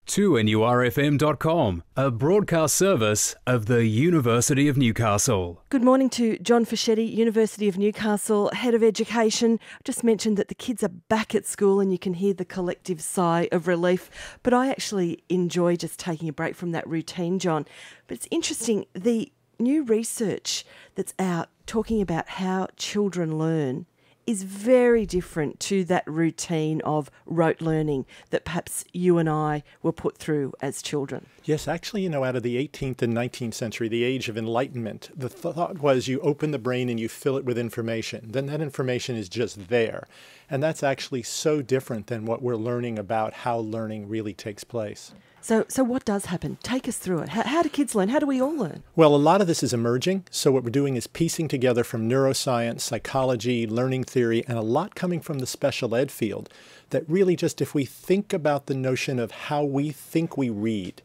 2NURFM.com, a broadcast service of the University of Newcastle. Good morning to John Fischetti, University of Newcastle, Head of Education. Just mentioned that the kids are back at school and you can hear the collective sigh of relief. But I actually enjoy just taking a break from that routine, John. But it's interesting, the new research that's out talking about how children learn is very different to that routine of rote learning that perhaps you and I were put through as children. Yes, actually, out of the 18th and 19th century, the age of enlightenment, the thought was you open the brain and you fill it with information. Then that information is just there. And that's actually so different than what we're learning about how learning really takes place. So what does happen? Take us through it. How do kids learn? How do we all learn? Well, a lot of this is emerging. So what we're doing is piecing together from neuroscience, psychology, learning theory, and a lot coming from the special ed field that really just, if we think about the notion of how we think we read,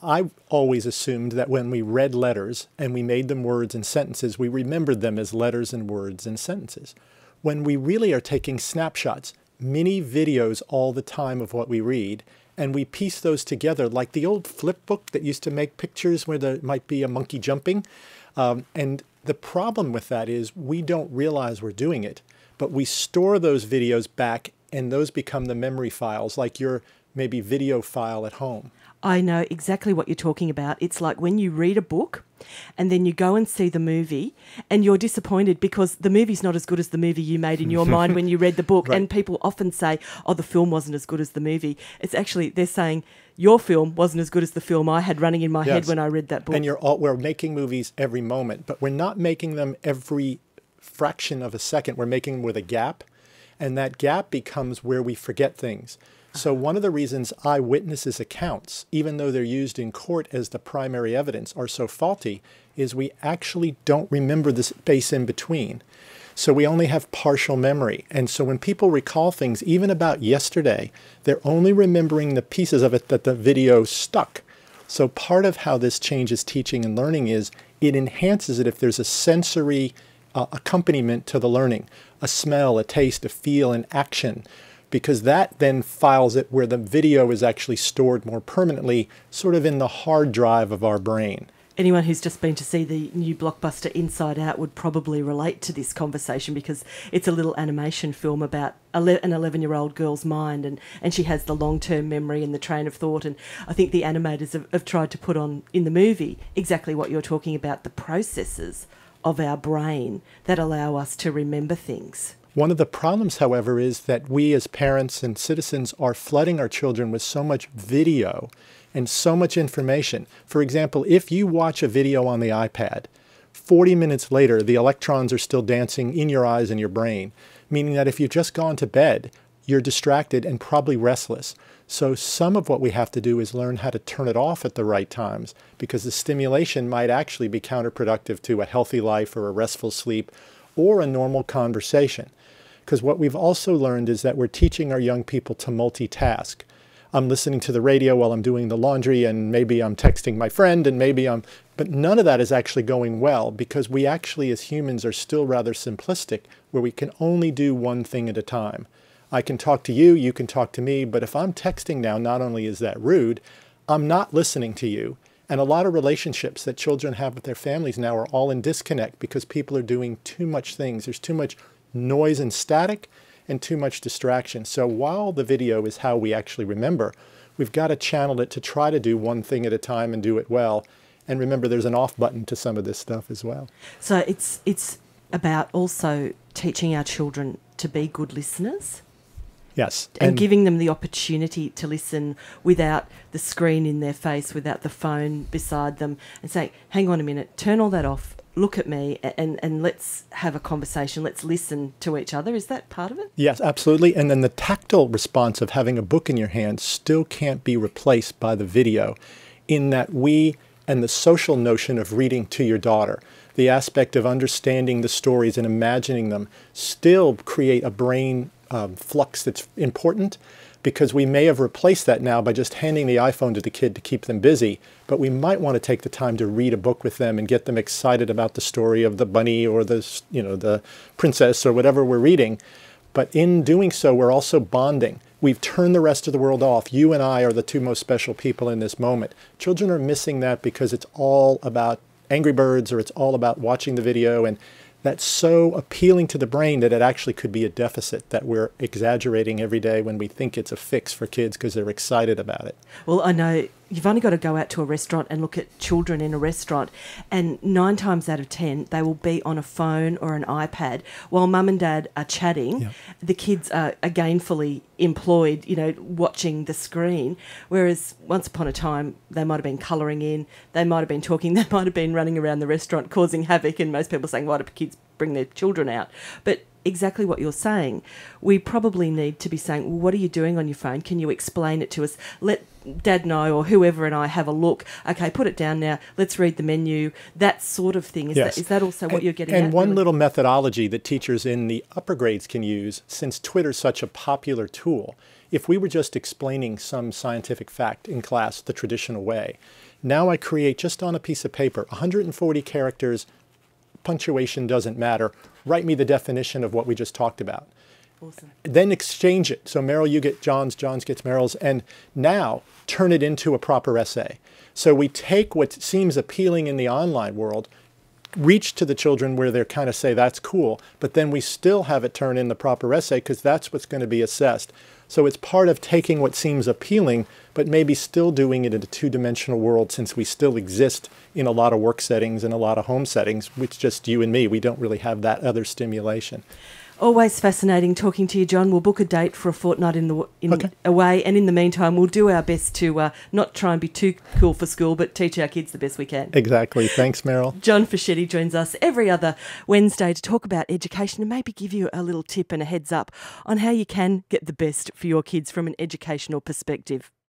I always assumed that when we read letters and we made them words and sentences, we remembered them as letters and words and sentences. When we really are taking snapshots, mini videos all the time of what we read, and we piece those together like the old flip book that used to make pictures where there might be a monkey jumping. And the problem with that is we don't realize we're doing it, but we store those videos back and those become the memory files, like your maybe video file at home. I know exactly what you're talking about. It's like when you read a book and then you go and see the movie and you're disappointed because the movie's not as good as the movie you made in your mind when you read the book. Right. And people often say, oh, the film wasn't as good as the movie. It's actually, they're saying, your film wasn't as good as the film I had running in my head when I read that book. And we're making movies every moment, but we're not making them every fraction of a second. We're making them with a gap, and that gap becomes where we forget things. So one of the reasons eyewitnesses' accounts, even though they're used in court as the primary evidence, are so faulty is we actually don't remember the space in between. So we only have partial memory. And so when people recall things, even about yesterday, they're only remembering the pieces of it that the video stuck. So part of how this changes teaching and learning is it enhances it if there's a sensory accompaniment to the learning, a smell, a taste, a feel, an action, because that then files it where the video is actually stored more permanently, sort of in the hard drive of our brain. Anyone who's just been to see the new blockbuster Inside Out would probably relate to this conversation because it's a little animation film about an 11-year-old girl's mind and she has the long-term memory and the train of thought. And I think the animators have tried to put on in the movie exactly what you're talking about, the processes of our brain that allow us to remember things. One of the problems, however, is that we as parents and citizens are flooding our children with so much video and so much information. For example, if you watch a video on the iPad, 40 minutes later, the electrons are still dancing in your eyes and your brain, meaning that if you've just gone to bed, you're distracted and probably restless. So some of what we have to do is learn how to turn it off at the right times, because the stimulation might actually be counterproductive to a healthy life or a restful sleep or a normal conversation. Because what we've also learned is that we're teaching our young people to multitask. I'm listening to the radio while I'm doing the laundry, and maybe I'm texting my friend, and but none of that is actually going well, because we actually as humans are still rather simplistic, where we can only do one thing at a time. I can talk to you, you can talk to me, but if I'm texting now, not only is that rude, I'm not listening to you. And a lot of relationships that children have with their families now are all in disconnect because people are doing too much things. There's too much noise and static and too much distraction. So while the video is how we actually remember, we've got to channel it to try to do one thing at a time and do it well. And remember, there's an off button to some of this stuff as well. So it's about also teaching our children to be good listeners. Yes. And giving them the opportunity to listen without the screen in their face, without the phone beside them, and say, hang on a minute, turn all that off, look at me, and let's have a conversation, let's listen to each other. Is that part of it? Yes, absolutely. And then the tactile response of having a book in your hand still can't be replaced by the video, in that we and the social notion of reading to your daughter, the aspect of understanding the stories and imagining them, still create a brain flux that's important, because we may have replaced that now by just handing the iPhone to the kid to keep them busy, but we might want to take the time to read a book with them and get them excited about the story of the bunny or the princess or whatever we're reading. But in doing so, we're also bonding. We've turned the rest of the world off. You and I are the two most special people in this moment. Children are missing that because it's all about Angry Birds, or it's all about watching the video, and that's so appealing to the brain that it actually could be a deficit that we're exaggerating every day when we think it's a fix for kids because they're excited about it. Well, I know you've only got to go out to a restaurant and look at children in a restaurant, and 9 times out of 10, they will be on a phone or an iPad while mum and dad are chatting. Yeah. The kids are gainfully employed, watching the screen, whereas once upon a time, they might have been colouring in, they might have been talking, they might have been running around the restaurant causing havoc, and most people saying, why do kids bring their children out? But exactly what you're saying, we probably need to be saying, well, what are you doing on your phone? Can you explain it to us? Let Dad know, or whoever and I have a look. Okay, put it down now. Let's read the menu. That sort of thing. Is that also what you're getting at? And one really? little methodology that teachers in the upper grades can use, since Twitter's such a popular tool, if we were just explaining some scientific fact in class the traditional way, now I create just on a piece of paper, 140 characters, punctuation doesn't matter, write me the definition of what we just talked about. Awesome. Then exchange it. So Meryl, you get John's, John's gets Meryl's, and now turn it into a proper essay. So we take what seems appealing in the online world, reach to the children where they're kind of say, that's cool, but then we still have it turn in the proper essay because that's what's going to be assessed. So it's part of taking what seems appealing, but maybe still doing it in a two-dimensional world, since we still exist in a lot of work settings and a lot of home settings, which just you and me, we don't really have that other stimulation. Always fascinating talking to you, John. We'll book a date for a fortnight away, and in the meantime, we'll do our best to not try and be too cool for school, but teach our kids the best we can. Exactly. Thanks, Meryl. John Fischetti joins us every other Wednesday to talk about education and maybe give you a little tip and a heads up on how you can get the best for your kids from an educational perspective.